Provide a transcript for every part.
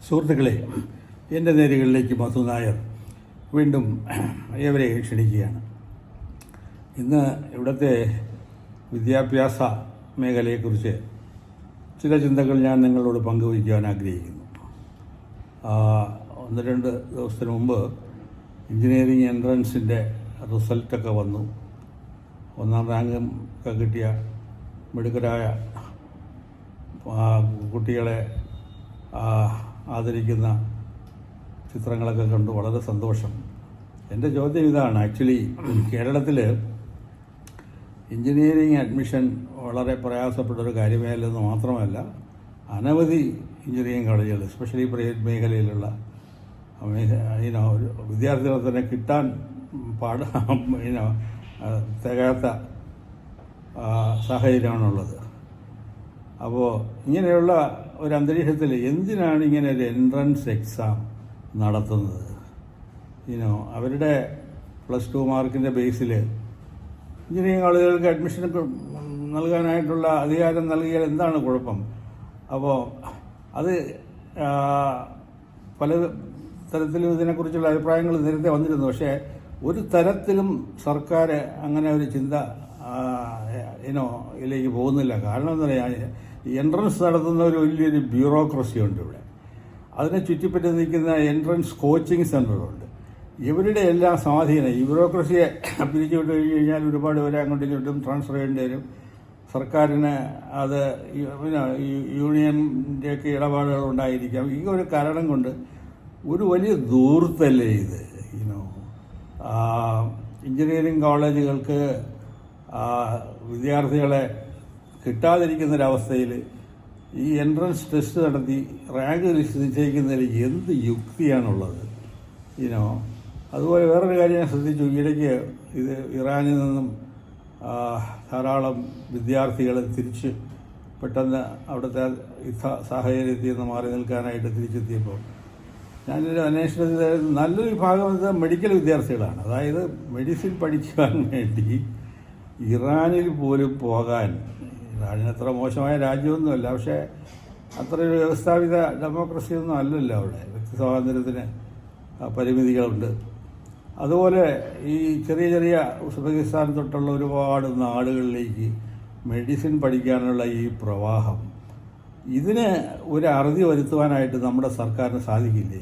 സുഹൃത്തുക്കളെ, എൻ്റെ നേരുകളിലേക്ക് മധു നായർ വീണ്ടും ഏവരെ ക്ഷണിക്കുകയാണ്. ഇന്ന് ഇവിടുത്തെ വിദ്യാഭ്യാസ മേഖലയെക്കുറിച്ച് ചില ചിന്തകൾ ഞാൻ നിങ്ങളോട് പങ്കുവയ്ക്കുവാൻ ആഗ്രഹിക്കുന്നു. 1-2 ദിവസത്തിന് മുമ്പ് എഞ്ചിനീയറിംഗ് എൻട്രൻസിൻ്റെ റിസൾട്ടൊക്കെ വന്നു. 1ാം റാങ്കൊക്കെ കിട്ടിയ മിടുക്കരായ കുട്ടികളെ ആദരിക്കുന്ന ചിത്രങ്ങളൊക്കെ കണ്ടു. വളരെ സന്തോഷം. എൻ്റെ ചോദ്യം ഇതാണ്. ആക്ച്വലി കേരളത്തിൽ എഞ്ചിനീയറിംഗ് അഡ്മിഷൻ വളരെ പ്രയാസപ്പെട്ടൊരു കാര്യമേ അല്ലെന്ന് മാത്രമല്ല, അനവധി എഞ്ചിനീയറിംഗ് കോളേജുകൾ, എസ്പെഷ്യലി പ്രൈവറ്റ് മേഖലയിലുള്ള വിദ്യാർത്ഥികളെ തന്നെ കിട്ടാൻ തികയാത്ത സാഹചര്യമാണുള്ളത്. അപ്പോൾ ഇങ്ങനെയുള്ള ഒരു അന്തരീക്ഷത്തിൽ എന്തിനാണ് ഇങ്ങനെ ഒരു എൻട്രൻസ് എക്സാം നടത്തുന്നത്? അവരുടെ +2 മാർക്കിൻ്റെ ബേസിൽ എഞ്ചിനീയറിംഗ് കോളേജുകൾക്ക് അഡ്മിഷൻ നൽകാനായിട്ടുള്ള അധികാരം നൽകിയാൽ എന്താണ് കുഴപ്പം? അപ്പോൾ അത് പല തരത്തിലും ഇതിനെക്കുറിച്ചുള്ള അഭിപ്രായങ്ങൾ നേരത്തെ വന്നിരുന്നു. പക്ഷേ ഒരു തരത്തിലും സർക്കാർ അങ്ങനെ ഒരു ചിന്ത ഇതിലേക്ക് പോകുന്നില്ല. കാരണം എന്താ പറയുക, എൻട്രൻസ് നടത്തുന്ന ഒരു വലിയൊരു ബ്യൂറോക്രസി ഉണ്ട് ഇവിടെ. അതിനെ ചുറ്റിപ്പറ്റി നിൽക്കുന്ന എൻട്രൻസ് കോച്ചിങ് സെൻ്ററുകളുണ്ട്. ഇവരുടെ എല്ലാം സ്വാധീനം ഈ ബ്യൂറോക്രസിയെ പിരിച്ചു വിട്ട് കഴിഞ്ഞാൽ ഒരുപാട് പേരെ അങ്ങോട്ടും ഇങ്ങോട്ടും ട്രാൻസ്ഫർ ചെയ്യേണ്ടി വരും. സർക്കാരിന് അത് യൂണിയൻ്റെയൊക്കെ ഇടപാടുകൾ ഉണ്ടായിരിക്കാം. ഈ ഒരു കാരണം കൊണ്ട് ഒരു വലിയ ദൂർത്തല്ലേ ഇത്. എഞ്ചിനീയറിംഗ് കോളേജുകൾക്ക് വിദ്യാർത്ഥികളെ കിട്ടാതിരിക്കുന്നൊരവസ്ഥയിൽ ഈ എൻട്രൻസ് ടെസ്റ്റ് നടത്തി റാങ്ക് നിശ്ചയിക്കുന്നതിൽ എന്ത് യുക്തിയാണുള്ളത്? അതുപോലെ വേറൊരു കാര്യം ഞാൻ ശ്രദ്ധിച്ചു. ഈയിടയ്ക്ക് ഇത് ഇറാനിൽ നിന്നും ധാരാളം വിദ്യാർത്ഥികൾ തിരിച്ച് പെട്ടെന്ന് അവിടുത്തെ യുദ്ധ സാഹചര്യത്തിൽ നിന്ന് മാറി നിൽക്കാനായിട്ട് തിരിച്ചെത്തിയപ്പോൾ ഞാനൊരു അന്വേഷണത്തിൽ നല്ലൊരു വിഭാഗം ഇത് മെഡിക്കൽ വിദ്യാർത്ഥികളാണ്. അതായത് മെഡിസിൻ പഠിക്കാൻ വേണ്ടി ഇറാനിൽ പോലും പോകാൻ, ഇറാനിനത്ര മോശമായ രാജ്യമൊന്നുമല്ല, പക്ഷേ അത്ര ഒരു വ്യവസ്ഥാപിത ഡെമോക്രസിയൊന്നും അല്ലല്ലോ അവിടെ. വ്യക്തി സ്വാതന്ത്ര്യത്തിന് പരിമിതികളുണ്ട്. അതുപോലെ ഈ ചെറിയ ചെറിയ ഉസ്ബെക്കിസ്ഥാൻ തൊട്ടുള്ള ഒരുപാട് നാടുകളിലേക്ക് മെഡിസിൻ പഠിക്കാനുള്ള ഈ പ്രവാഹം, ഇതിന് ഒരു അറുതി വരുത്തുവാനായിട്ട് നമ്മുടെ സർക്കാരിന് സാധിക്കില്ലേ?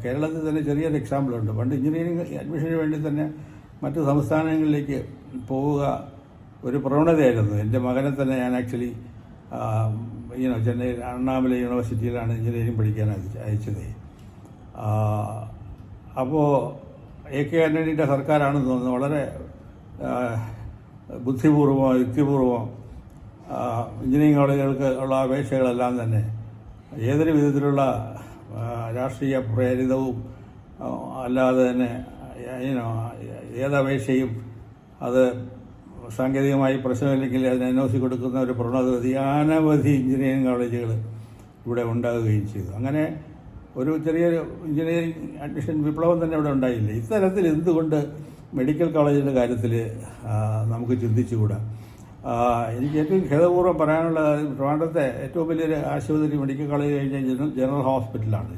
കേരളത്തിൽ തന്നെ ചെറിയൊരു എക്സാമ്പിളുണ്ട്. പണ്ട് എഞ്ചിനീയറിംഗ് അഡ്മിഷന് വേണ്ടി തന്നെ മറ്റ് സംസ്ഥാനങ്ങളിലേക്ക് പോവുക ഒരു പ്രവണതയായിരുന്നു. എൻ്റെ മകനെ തന്നെ ഞാൻ ആക്ച്വലി ചെന്നൈ അണ്ണാമല യൂണിവേഴ്സിറ്റിയിലാണ് എഞ്ചിനീയറിംഗ് പഠിക്കാൻ അയച്ചത്. അപ്പോൾ AK ആൻ്റണിയുടെ സർക്കാരാണെന്ന് തോന്നുന്നു വളരെ ബുദ്ധിപൂർവ്വം യുക്തിപൂർവ്വം എഞ്ചിനീയറിംഗ് കോളേജുകൾക്ക് ഉള്ള അപേക്ഷകളെല്ലാം തന്നെ ഏതൊരു വിധത്തിലുള്ള രാഷ്ട്രീയ പ്രേരിതവും അല്ലാതെ തന്നെ ഏതപേക്ഷയും അത് സാങ്കേതികമായി പ്രശ്നമില്ലെങ്കിൽ അതിന് NOC കൊടുക്കുന്ന ഒരു പ്രവണത അനവധി എഞ്ചിനീയറിംഗ് കോളേജുകൾ ഇവിടെ ഉണ്ടാകുകയും ചെയ്തു. അങ്ങനെ ഒരു ചെറിയൊരു എഞ്ചിനീയറിംഗ് അഡ്മിഷൻ വിപ്ലവം തന്നെ ഇവിടെ ഉണ്ടായില്ല. ഇത്തരത്തിൽ എന്തുകൊണ്ട് മെഡിക്കൽ കോളേജിൻ്റെ കാര്യത്തിൽ നമുക്ക് ചിന്തിച്ചുകൂടാ? എനിക്ക് ഏറ്റവും ഖേദപൂർവ്വം പറയാനുള്ള ട്രിവാൻഡ്രത്തെ ഏറ്റവും വലിയൊരു ആശുപത്രി മെഡിക്കൽ കോളേജ് കഴിഞ്ഞാൽ ജനറൽ ഹോസ്പിറ്റലാണ്.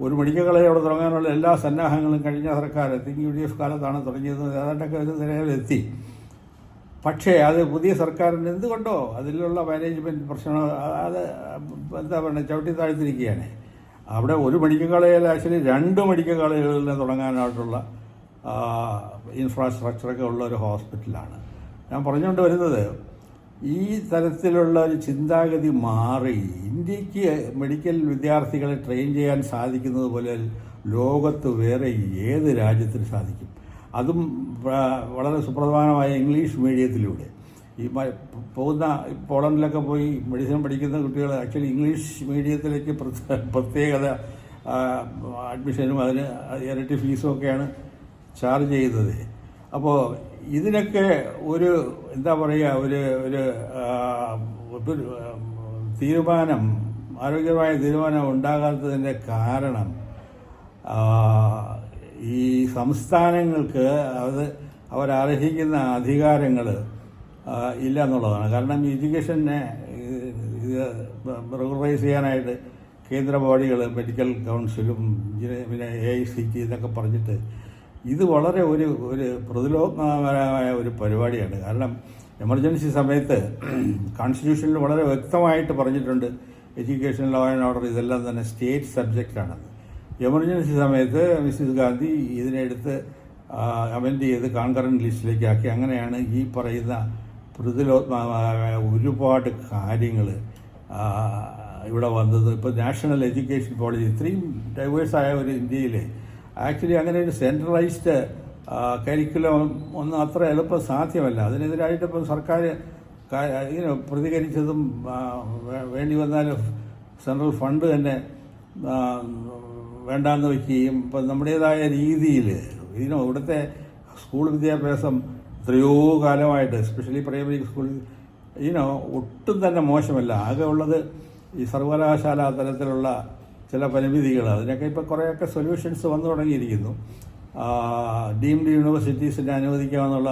ഒരു മെഡിക്കൽ കോളേജ് അവിടെ തുടങ്ങാനുള്ള എല്ലാ സന്നാഹങ്ങളും കഴിഞ്ഞ സർക്കാർ UDF കാലത്താണ് തുടങ്ങിയത്. ഏതാണ്ടൊക്കെ ഒരു നിലയിലെത്തി. പക്ഷേ അത് പുതിയ സർക്കാരിന് എന്തുകൊണ്ടോ അതിലുള്ള മാനേജ്മെൻറ്റ് പ്രശ്നം അത് എന്താ പറയുക ചവിട്ടി താഴ്ത്തിരിക്കുകയാണ്. അവിടെ ഒരു മെഡിക്കൽ കോളേജിൽ ആക്ച്വലി 2 മെഡിക്കൽ കോളേജുകളിൽ തുടങ്ങാനായിട്ടുള്ള ഇൻഫ്രാസ്ട്രക്ചറൊക്കെ ഉള്ള ഒരു ഹോസ്പിറ്റലാണ്. ഞാൻ പറഞ്ഞുകൊണ്ട് വരുന്നത്, ഈ തരത്തിലുള്ള ഒരു ചിന്താഗതി മാറി ഇന്ത്യക്ക് മെഡിക്കൽ വിദ്യാർത്ഥികളെ ട്രെയിൻ ചെയ്യാൻ സാധിക്കുന്നത് പോലെ ലോകത്ത് വേറെ ഏത് രാജ്യത്തിന് സാധിക്കും? അതും വളരെ സുപ്രധാനമായ ഇംഗ്ലീഷ് മീഡിയത്തിലൂടെ. ഈ പോകുന്ന പോളണ്ടിലൊക്കെ പോയി മെഡിസിൻ പഠിക്കുന്ന കുട്ടികൾ ആക്ച്വലി ഇംഗ്ലീഷ് മീഡിയത്തിലേക്ക് പ്രത്യേകത അഡ്മിഷനും അതിന് ഇരട്ടി ഫീസും ഒക്കെയാണ് ചാർജ് ചെയ്യുന്നത്. അപ്പോൾ ഇതിനൊക്കെ ഒരു എന്താ പറയുക, ഒരു തീരുമാനം, ആരോഗ്യമായ തീരുമാനം ഉണ്ടാകാത്തതിൻ്റെ കാരണം ഈ സംസ്ഥാനങ്ങൾക്ക് അവരർഹിക്കുന്ന അധികാരങ്ങൾ ഇല്ല എന്നുള്ളതാണ്. കാരണം എഡ്യൂക്കേഷനെ റെഗുലറൈസ് ചെയ്യാനായിട്ട് കേന്ദ്ര ബോഡികൾ, മെഡിക്കൽ കൗൺസിലും പിന്നെ AICT എന്നൊക്കെ പറഞ്ഞിട്ട് ഇത് വളരെ ഒരു പ്രതിലോമപരമായ ഒരു പരിപാടിയാണ്. കാരണം എമർജൻസി സമയത്ത് കോൺസ്റ്റിറ്റ്യൂഷനിൽ വളരെ വ്യക്തമായിട്ട് പറഞ്ഞിട്ടുണ്ട്, എഡ്യൂക്കേഷൻ, ലോ ആൻഡ് ഓർഡർ ഇതെല്ലാം തന്നെ സ്റ്റേറ്റ് സബ്ജക്റ്റാണെന്ന്. എമർജൻസി സമയത്ത് മിസ്സിസ് ഗാന്ധി ഇതിനെടുത്ത് അമെൻഡ് ചെയ്ത് കോൺകറന്റ് ലിസ്റ്റിലേക്ക് ആക്കി. അങ്ങനെയാണ് ഈ പറയുന്ന പ്രതിലോമമായ ഒരുപാട് കാര്യങ്ങൾ ഇവിടെ വന്നത്. ഇപ്പോൾ നാഷണൽ എഡ്യൂക്കേഷൻ പോളിസി ഇത്രയും ഡൈവേഴ്സായ ഒരു ഇന്ത്യയിൽ ആക്ച്വലി അങ്ങനെ ഒരു സെൻട്രലൈസ്ഡ് കരിക്കുലം ഒന്നും അത്ര എളുപ്പം സാധ്യമല്ല. അതിനെതിരായിട്ട് ഇപ്പം സർക്കാർ പ്രതികരിച്ചതും വേണ്ടി വന്നാൽ സെൻട്രൽ ഫണ്ട് തന്നെ വേണ്ടാന്ന് വയ്ക്കുകയും ഇപ്പം നമ്മുടേതായ രീതിയിൽ ഇവിടുത്തെ സ്കൂൾ വിദ്യാഭ്യാസം എത്രയോ കാലമായിട്ട്, എസ്പെഷ്യലി പ്രൈമറി സ്കൂൾ ഒട്ടും തന്നെ മോശമല്ല. ആകെ ഉള്ളത് ഈ സർവകലാശാല തലത്തിലുള്ള ചില പരിമിതികൾ. അതിനൊക്കെ ഇപ്പോൾ കുറേയൊക്കെ സൊല്യൂഷൻസ് വന്നു തുടങ്ങിയിരിക്കുന്നു. ഡീംഡ് യൂണിവേഴ്സിറ്റീസിനെ അനുവദിക്കാമെന്നുള്ള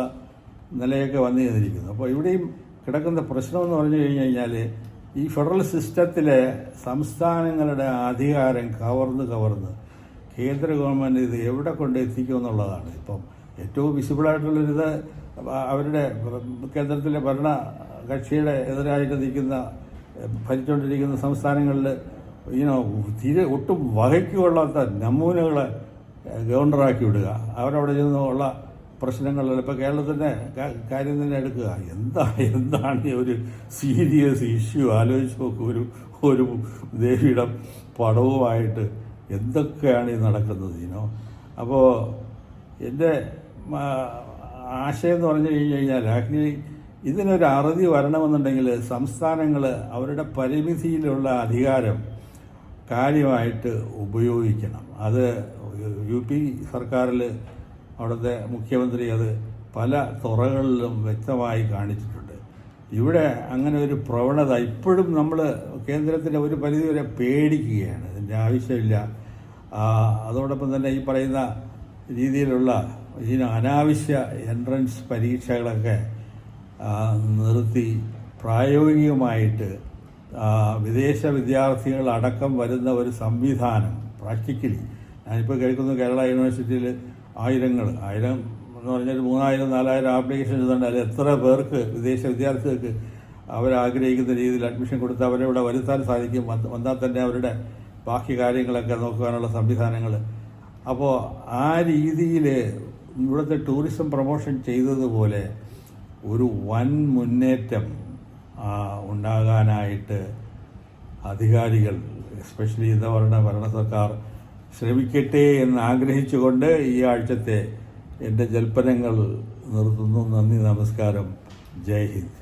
നിലയൊക്കെ വന്നു ചെയ്തിരിക്കുന്നു. അപ്പോൾ ഇവിടെയും കിടക്കുന്ന പ്രശ്നമെന്ന് പറഞ്ഞു കഴിഞ്ഞാൽ ഈ ഫെഡറൽ സിസ്റ്റത്തിലെ സംസ്ഥാനങ്ങളുടെ അധികാരം കവർന്ന് കേന്ദ്ര ഗവൺമെൻറ് ഇത് എവിടെ കൊണ്ട് എത്തിക്കുമെന്നുള്ളതാണ്. ഇപ്പം ഏറ്റവും വിസിബിളായിട്ടുള്ളൊരിത് അവരുടെ കേന്ദ്രത്തിലെ ഭരണ കക്ഷിയുടെ എതിരായിട്ട് ഭരിച്ചുകൊണ്ടിരിക്കുന്ന സംസ്ഥാനങ്ങളിൽ തീരെ ഒട്ടും വകയ്ക്ക് കൊള്ളാത്ത നമൂനകളെ ഗവർണറാക്കി വിടുക. അവരവിടെ ചെന്നുള്ള പ്രശ്നങ്ങളിൽ ഇപ്പോൾ കേരളത്തിൻ്റെ കാര്യം തന്നെ എടുക്കുക. എന്താണ് ഒരു സീരിയസ് ഇഷ്യൂ ആലോചിച്ച് നോക്കുക. ഒരു ദേവിയുടെ പടവുമായിട്ട് എന്തൊക്കെയാണ് ഈ നടക്കുന്നത്. അപ്പോൾ എൻ്റെ ആശയം എന്ന് പറഞ്ഞു കഴിഞ്ഞാൽ ആക്ച്വലി ഇതിനൊരു അറുതി വരണമെന്നുണ്ടെങ്കിൽ സംസ്ഥാനങ്ങൾ അവരുടെ പരിമിതിയിലുള്ള അധികാരം കാര്യമായിട്ട് ഉപയോഗിക്കണം. അത് UP സർക്കാരിൽ അവിടുത്തെ മുഖ്യമന്ത്രി അത് പല തുറകളിലും വ്യക്തമായി കാണിച്ചിട്ടുണ്ട്. ഇവിടെ അങ്ങനെ ഒരു പ്രവണത ഇപ്പോഴും നമ്മൾ കേന്ദ്രത്തിൻ്റെ ഒരു പരിധി വരെ പേടിക്കുകയാണ്. ഇതിൻ്റെ ആവശ്യമില്ല. അതോടൊപ്പം തന്നെ ഈ പറയുന്ന രീതിയിലുള്ള അനാവശ്യ എൻട്രൻസ് പരീക്ഷകളൊക്കെ നിർത്തി പ്രായോഗികമായിട്ട് വിദേശ വിദ്യാർത്ഥികളടക്കം വരുന്ന ഒരു സംവിധാനം പ്രാക്ടിക്കലി ഞാനിപ്പോൾ കേൾക്കുന്നു. കേരള യൂണിവേഴ്സിറ്റിയിൽ 1000 എന്ന് പറഞ്ഞാൽ 3000-4000 ആപ്ലിക്കേഷൻ എഴുതുന്നുണ്ട്. അതിൽ എത്ര പേർക്ക് വിദേശ വിദ്യാർത്ഥികൾക്ക് അവരാഗ്രഹിക്കുന്ന രീതിയിൽ അഡ്മിഷൻ കൊടുത്ത് അവരെ ഇവിടെ വരുത്താൻ സാധിക്കും. വന്നാൽ തന്നെ അവരുടെ ബാക്കി കാര്യങ്ങളൊക്കെ നോക്കാനുള്ള സംവിധാനങ്ങൾ. അപ്പോൾ ആ രീതിയിൽ ഇവിടുത്തെ ടൂറിസം പ്രൊമോഷൻ ചെയ്തതുപോലെ ഒരു വൻ മുന്നേറ്റം ഉണ്ടാകാനായിട്ട് അധികാരികൾ, എസ്പെഷ്യലി ഭരണ സർക്കാർ ശ്രമിക്കട്ടെ എന്ന് ആഗ്രഹിച്ചുകൊണ്ട് ഈ ആഴ്ചത്തെ എൻ്റെ ജൽപ്പനങ്ങൾ നിർത്തുന്നു. നന്ദി, നമസ്കാരം, ജയ് ഹിന്ദ്.